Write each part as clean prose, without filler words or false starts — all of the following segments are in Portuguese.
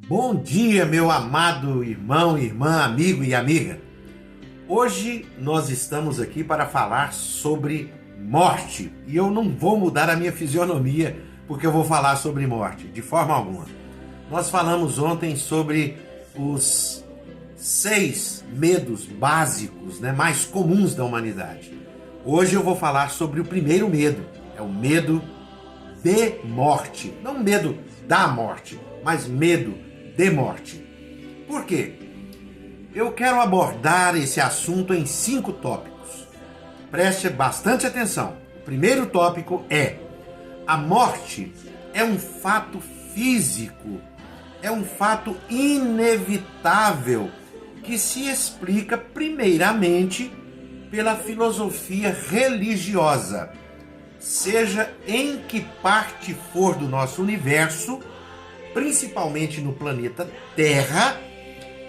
Bom dia, meu amado irmão, irmã, amigo e amiga. Hoje nós estamos aqui para falar sobre morte. E eu não vou mudar a minha fisionomia porque eu vou falar sobre morte, de forma alguma. Nós falamos ontem sobre os 6 medos básicos, mais comuns da humanidade. Hoje eu vou falar sobre o primeiro medo, é o medo de morte. Não medo da morte, mas medo de morte. Por quê? Eu quero abordar esse assunto em 5 tópicos. Preste bastante atenção. O primeiro tópico é: a morte é um fato físico, é um fato inevitável que se explica primeiramente pela filosofia religiosa. Seja em que parte for do nosso universo, principalmente no planeta Terra,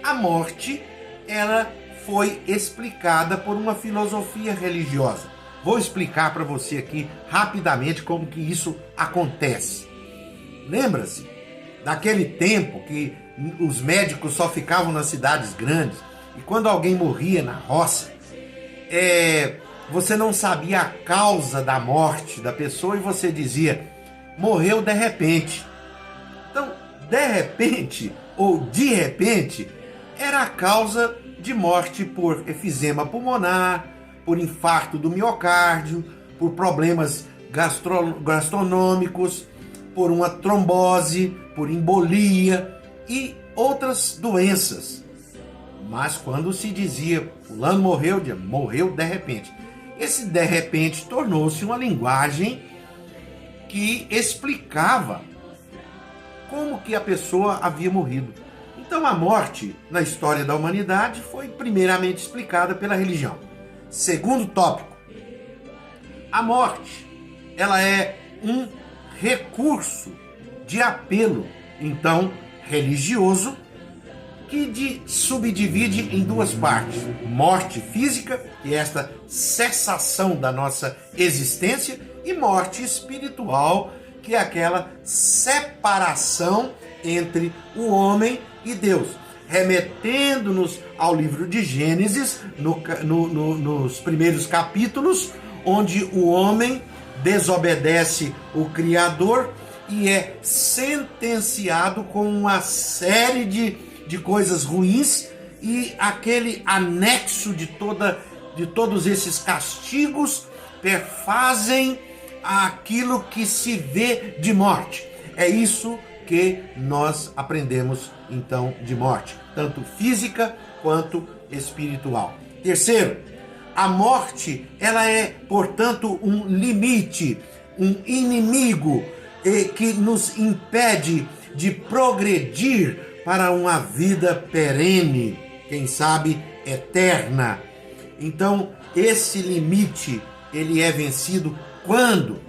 a morte ela foi explicada por uma filosofia religiosa. Vou explicar para você aqui rapidamente como que isso acontece. Lembra-se daquele tempo que os médicos só ficavam nas cidades grandes e quando alguém morria na roça, você não sabia a causa da morte da pessoa e você dizia: morreu de repente. Então, de repente ou de repente era a causa de morte por efizema pulmonar, por infarto do miocárdio, por problemas gastronômicos, por uma trombose, por embolia e outras doenças. Mas quando se dizia fulano morreu de repente, esse de repente tornou-se uma linguagem que explicava como que a pessoa havia morrido. Então a morte na história da humanidade foi primeiramente explicada pela religião. Segundo tópico, a morte ela é um recurso de apelo, então, religioso, que subdivide em 2 partes: morte física, que é esta cessação da nossa existência, e morte espiritual, que é aquela separação entre o homem e Deus, remetendo-nos ao livro de Gênesis, nos primeiros capítulos, onde o homem desobedece o Criador e é sentenciado com uma série de coisas ruins, e aquele anexo de todos esses castigos perfazem aquilo que se vê de morte. É isso que nós aprendemos então de morte, tanto física quanto espiritual. Terceiro, a morte ela é, portanto, um limite, um inimigo que nos impede de progredir para uma vida perene, quem sabe eterna. Então, esse limite ele é vencido quando?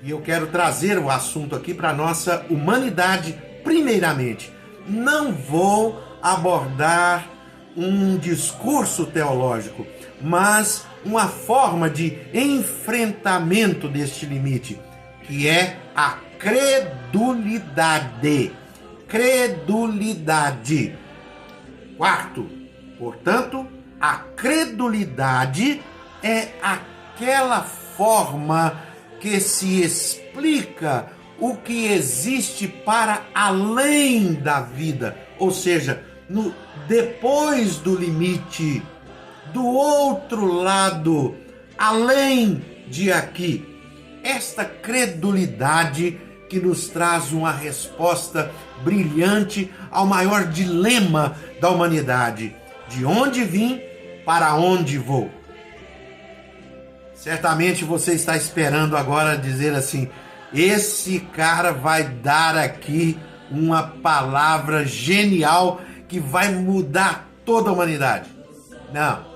E eu quero trazer o assunto aqui para a nossa humanidade primeiramente. Não vou abordar um discurso teológico, mas uma forma de enfrentamento deste limite, que é a credulidade. Credulidade. Quarto, portanto, a credulidade é aquela forma que se explica o que existe para além da vida, ou seja, depois do limite, do outro lado, além de aqui. Esta credulidade que nos traz uma resposta brilhante ao maior dilema da humanidade: de onde vim, para onde vou? Certamente você está esperando agora dizer assim: esse cara vai dar aqui uma palavra genial que vai mudar toda a humanidade. Não.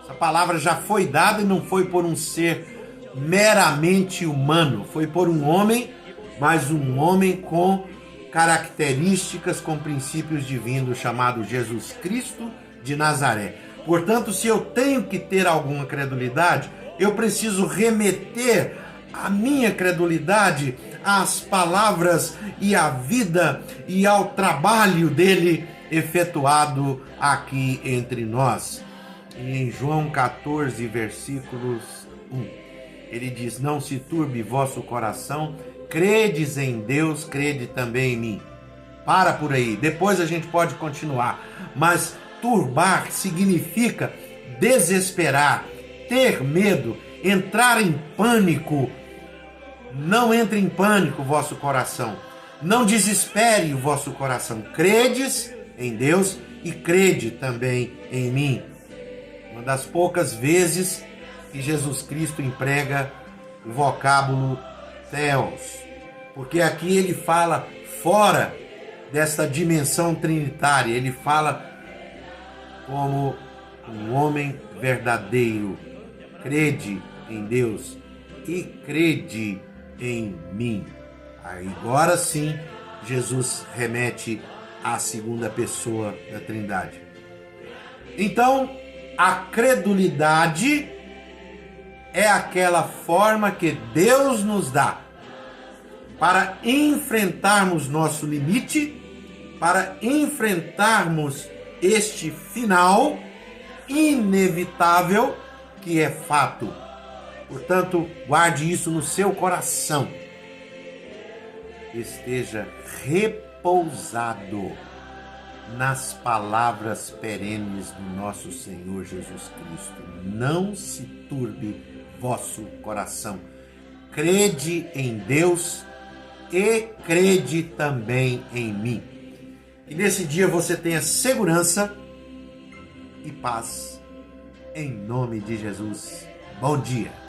Essa palavra já foi dada e não foi por um ser meramente humano. Foi por um homem, mas um homem com características, com princípios divinos, chamado Jesus Cristo de Nazaré. Portanto, se eu tenho que ter alguma credulidade, eu preciso remeter a minha credulidade às palavras e à vida e ao trabalho dele efetuado aqui entre nós. E em João 14, versículos 1, ele diz: não se turbe vosso coração, credes em Deus, crede também em mim. Para por aí, depois a gente pode continuar, mas turbar significa desesperar, ter medo, entrar em pânico. Não entre em pânico o vosso coração, não desespere o vosso coração, credes em Deus e crede também em mim. Uma das poucas vezes que Jesus Cristo emprega o vocábulo Theos, porque aqui ele fala fora desta dimensão trinitária, ele fala como um homem verdadeiro. Crede em Deus e crede em mim. Agora sim, Jesus remete à segunda pessoa da Trindade. Então, a credulidade é aquela forma que Deus nos dá para enfrentarmos nosso limite, para enfrentarmos este final inevitável que é fato. Portanto, guarde isso no seu coração. Esteja repousado nas palavras perenes do nosso Senhor Jesus Cristo. Não se turbe vosso coração. Crede em Deus e crede também em mim. E nesse dia você tenha segurança e paz. Em nome de Jesus. Bom dia.